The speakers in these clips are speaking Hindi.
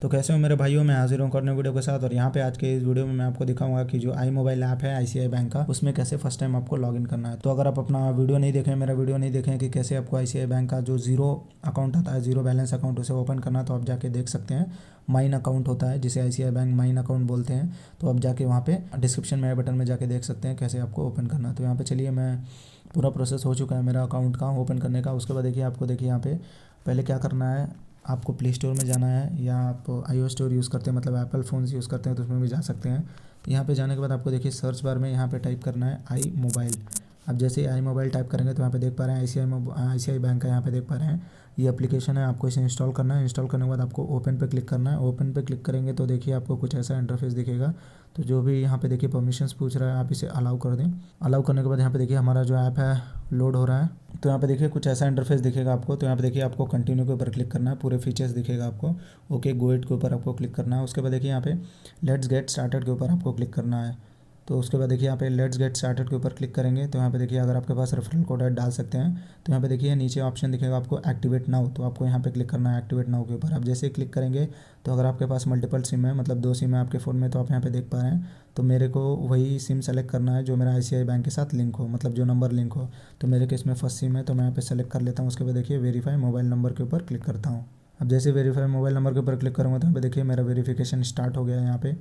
तो कैसे हो मेरे भाइयों, मैं हाजिर हूँ करने वीडियो के साथ। और यहाँ पे आज के इस वीडियो में मैं आपको दिखाऊंगा कि जो iMobile ऐप है ICICI बैंक का, उसमें कैसे फर्स्ट टाइम आपको लॉगिन करना है। तो अगर आप अपना वीडियो नहीं देखें, मेरा वीडियो नहीं देखें कि कैसे आपको ICICI बैंक का जो जीरो अकाउंट आता है, जीरो बैलेंस अकाउंट, उसे ओपन करना है, तो आप जाके देख सकते हैं। माइन अकाउंट होता है जिसे ICICI बैंक माइन अकाउंट बोलते हैं। तो आप जाके वहाँ पे डिस्क्रिप्शन में बटन में जाके देख सकते हैं कैसे आपको ओपन करना है। तो यहाँ पे चलिए, मैं पूरा प्रोसेस हो चुका है मेरा अकाउंट का ओपन करने का। उसके बाद देखिए, आपको देखिए यहाँ पे पहले क्या करना है, आपको प्ले स्टोर में जाना है, या आप iOS स्टोर यूज़ करते हैं मतलब एप्पल फ़ोन्स यूज़ करते हैं तो उसमें भी जा सकते हैं। तो यहाँ पे जाने के बाद आपको देखिए सर्च बार में यहाँ पे टाइप करना है iMobile। अब जैसे ही iMobile टाइप करेंगे तो यहाँ पे देख पा रहे हैं ICICI बैंक का, यहाँ पे देख पा रहे हैं ये एप्लीकेशन है। आपको इसे इंस्टॉल करना है। इंस्टॉल करने के बाद आपको ओपन पे क्लिक करना है। ओपन पे क्लिक करेंगे तो देखिए आपको कुछ ऐसा इंटरफेस दिखेगा। तो जो भी यहाँ पे देखिए परमिशंस पूछ रहा है, आप इसे अलाउ कर दें। अलाउ करने के बाद यहाँ पे देखिए हमारा जो ऐप है लोड हो रहा है। तो यहाँ पे देखिए कुछ ऐसा इंटरफेस दिखेगा आपको। तो यहाँ पे देखिए आपको कंटिन्यू के ऊपर क्लिक करना है, पूरे फीचर्स दिखेगा आपको। ओके, गो इट के ऊपर आपको क्लिक करना है। उसके बाद देखिए यहाँ पे लेट्स गेट स्टार्टेड के ऊपर आपको क्लिक करना है। तो उसके बाद देखिए यहाँ पे लेट्स गेट स्टार्टेड के ऊपर क्लिक करेंगे तो यहाँ पे देखिए अगर आपके पास रेफरल कोड है डाल सकते हैं। तो यहाँ पे देखिए नीचे ऑप्शन दिखेगा आपको एक्टिवेट नाउ, तो आपको यहाँ पे क्लिक करना है एक्टिवेट नाउ के ऊपर। आप जैसे ही क्लिक करेंगे तो अगर आपके पास मल्टीपल सिम है, मतलब 2 सिम है आपके फ़ोन में, तो आप यहाँ पे देख पा रहे हैं। तो मेरे को वही सिम सेलेक्ट करना है जो मेरा ICICI बैंक के साथ लिंक हो, मतलब जो नंबर लिंक हो। तो मेरे केस में फर्स्ट सिम है तो मैं यहाँ पे सेलेक्ट कर लेता हूँ। उसके बाद देखिए वेरीफाई मोबाइल नंबर के ऊपर क्लिक करता हूँ। अब जैसे वेरीफाई मोबाइल नंबर के ऊपर क्लिक करूँगा तो यहाँ पे देखिए मेरा वेरिफिकेशन स्टार्ट हो गया है यहाँ पे।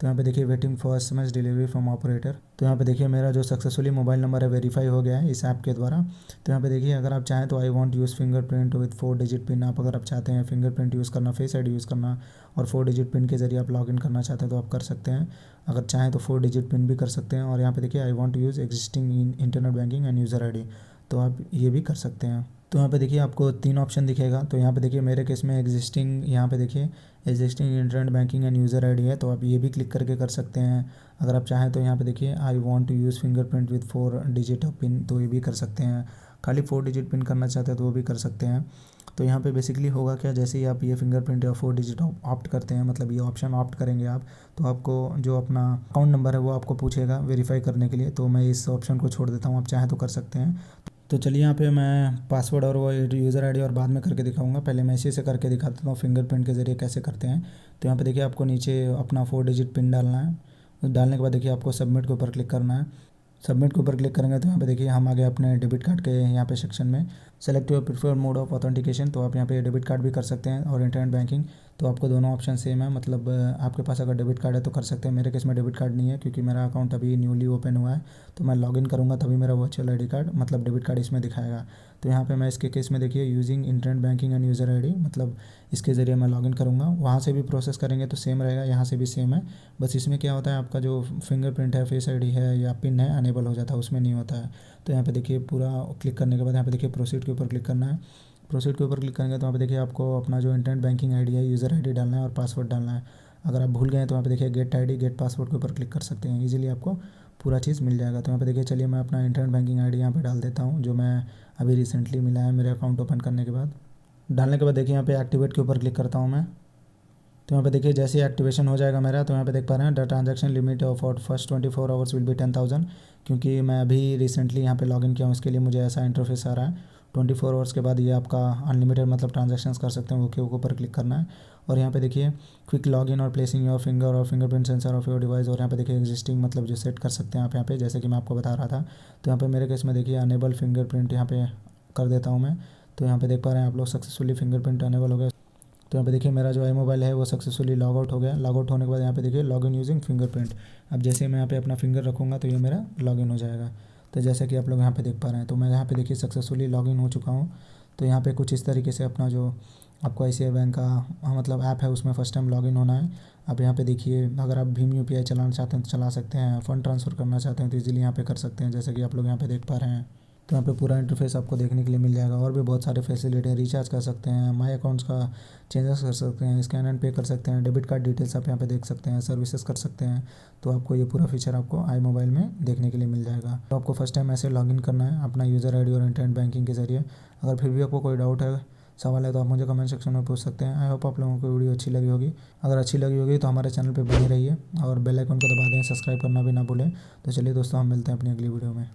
तो यहाँ पे देखिए waiting for SMS delivery from operator. तो यहाँ पे देखिए मेरा जो सक्सेसफुली मोबाइल नंबर है वेरीफाई हो गया है इस ऐप के द्वारा। तो यहाँ पे देखिए अगर आप चाहें तो I want use fingerprint with 4 digit pin, आप अगर आप चाहते हैं फिंगरप्रिंट यूज़ करना, फेस आईडी यूज़ करना और 4 डिजिट पिन के जरिए आप लॉगिन करना चाहते हैं तो आप कर सकते हैं। अगर चाहें तो 4 डिजिट पिन भी कर सकते हैं। और यहाँ पे देखिए I want to use existing internet banking and user ID, तो आप ये भी कर सकते हैं। तो यहाँ पे देखिए आपको 3 ऑप्शन दिखेगा। तो यहाँ पे देखिए मेरे केस में एग्जिस्टिंग, यहाँ पे देखिए existing internet banking and user ID है, तो आप ये भी क्लिक करके कर सकते हैं। अगर आप चाहें तो यहाँ पे देखिए I want to use fingerprint with 4 digit pin, तो ये भी कर सकते हैं। खाली 4 डिजिट पिन करना चाहते हैं तो वो भी कर सकते हैं। तो यहाँ पे बेसिकली होगा क्या, जैसे ही आप ये फिंगरप्रिंट या 4 डिजिट ऑप्ट करते हैं, मतलब ये ऑप्शन ऑप्ट करेंगे आप, तो आपको जो अपना अकाउंट नंबर है वो आपको पूछेगा वेरीफाई करने के लिए। तो मैं इस ऑप्शन को छोड़ देता हूँ, आप चाहें तो कर सकते हैं। तो चलिए यहाँ पे मैं पासवर्ड और वो यूज़र आईडी और बाद में करके दिखाऊंगा। पहले मैं इसी से करके दिखा देता हूँ फिंगरप्रिंट के ज़रिए कैसे करते हैं। तो यहाँ पे देखिए आपको नीचे अपना 4 डिजिट पिन डालना है। डालने के बाद देखिए आपको सबमिट के ऊपर क्लिक करना है। सबमिट के ऊपर क्लिक करेंगे तो यहाँ पे देखिए हम आ गए अपने डेबिट कार्ड के यहाँ पे सेक्शन में। Select your preferred mode of authentication, तो आप यहाँ पे डेबिट कार्ड भी कर सकते हैं और इंटरनेट बैंकिंग। तो आपको दोनों ऑप्शन सेम है, मतलब आपके पास अगर डेबिट कार्ड है तो कर सकते हैं। मेरे केस में डेबिट कार्ड नहीं है क्योंकि मेरा अकाउंट अभी न्यूली ओपन हुआ है। तो मैं लॉगिन करूँगा तभी मेरा वर्चुअल आईडी कार्ड मतलब डेबिट कार्ड इसमें दिखाएगा। तो यहाँ पे मैं इसके केस में देखिए using internet banking and user ID, मतलब इसके ज़रिए मैं लॉगिन करूँगा। वहाँ से भी प्रोसेस करेंगे तो सेम रहेगा, यहाँ से भी सेम है। बस इसमें क्या होता है, आपका जो फिंगरप्रिंट है, फेस आईडी है या पिन है, अनेबल हो जाता है, उसमें नहीं होता है। तो यहाँ पे देखिए पूरा क्लिक करने के बाद यहाँ पे देखिए प्रोसीड के ऊपर क्लिक करना है। प्रोसीड के ऊपर क्लिक करेंगे तो यहाँ पे देखिए आपको अपना जो इंटरनेट बैंकिंग आईडी है, यूज़र आईडी डालना है और पासवर्ड डालना है। अगर आप भूल गए तो यहाँ पे देखिए गेट आईडी गेट पासवर्ड के ऊपर क्लिक कर सकते हैं, इजीली आपको पूरा चीज़ मिल जाएगा। तो यहाँ पे देखिए चलिए मैं अपना इंटरनेट बैंकिंग आईडी यहाँ पे डाल देता हूँ, जो मैं अभी रिसेंटली मिला है मेरे अकाउंट ओपन करने के बाद। डालने के बाद देखिए यहाँ पे एक्टिवेट के ऊपर क्लिक करता हूँ मैं। तो यहाँ पे देखिए जैसे ही एक्टिवेशन हो जाएगा मेरा, तो यहाँ पे देख पा रहे हैं the transaction limit of first 24 hours will be 10,000। क्योंकि मैं अभी रिसेंटली यहाँ पे लॉगिन किया हूँ, इसके लिए मुझे ऐसा इंटरफेस आ रहा है। 24 आवर्स के बाद ये आपका अनलिमिटेड मतलब ट्रांजैक्शंस कर सकते हैं, ओके के ऊपर क्लिक करना है। और यहाँ पे देखिए क्विक लॉगिन और प्लेसिंग योर फिंगर और fingerprint sensor of your device, और यहाँ पे देखिए एग्जिस्टिंग मतलब जो सेट कर सकते हैं आप यहाँ पे, जैसे कि मैं आपको बता रहा था। तो यहाँ पे मेरे केस में देखिए अनेबल फिंगरप्रिंट यहाँ पे कर देता हूँ मैं। तो यहाँ पे देख पा रहे हैं आप लोग सक्सेसफुली फिंगरप्रिंट अनेबल हो गया। तो यहाँ पे देखिए मेरा जो iMobile है वो सक्सेसफुली लॉग आउट हो गया। लॉग आउट होने के बाद यहाँ पे देखिए लॉगिन यूजिंग फिंगरप्रिंट। अब जैसे मैं यहाँ पे अपना फिंगर रखूँगा तो ये मेरा लॉगिन हो जाएगा। तो जैसे कि आप लोग यहाँ पे देख पा रहे हैं, तो मैं यहाँ पे देखिए सक्सेसफुली लॉगिन हो चुका हूँ। तो यहाँ पे कुछ इस तरीके से अपना जो आपको ICICI बैंक का मतलब ऐप है उसमें फ़र्स्ट टाइम लॉगिन होना है। अब यहाँ पे देखिए अगर आप भीम UPI चलाना चाहते हैं तो चला सकते हैं, फ़ंड ट्रांसफ़र करना चाहते हैं तो इजीली यहाँ पे कर सकते हैं, जैसे कि आप लोग यहाँ पे देख पा रहे हैं। तो यहाँ पे पूरा इंटरफेस आपको देखने के लिए मिल जाएगा। और भी बहुत सारे फैसिलिटी हैं, रिचार्ज कर सकते हैं, माई अकाउंट्स का चेंजेस कर सकते हैं, स्कैन एंड पे कर सकते हैं, डेबिट कार्ड डिटेल्स आप यहाँ पे देख सकते हैं, सर्विसेज कर सकते हैं। तो आपको ये पूरा फीचर आपको iMobile में देखने के लिए मिल जाएगा। तो आपको फर्स्ट टाइम ऐसे लॉगिन करना है अपना यूज़र आईडी और इंटरनेट बैंकिंग के जरिए। अगर फिर भी आपको कोई डाउट है, सवाल है, तो आप मुझे कमेंट सेक्शन में पूछ सकते हैं। आई होप आप लोगों को वीडियो अच्छी लगी होगी। अगर अच्छी लगी होगी तो हमारे चैनल पे बने रहिए और बेल आइकन को दबा दें, सब्सक्राइब करना भी ना भूलें। तो चलिए दोस्तों, हम मिलते हैं अपनी अगली वीडियो में।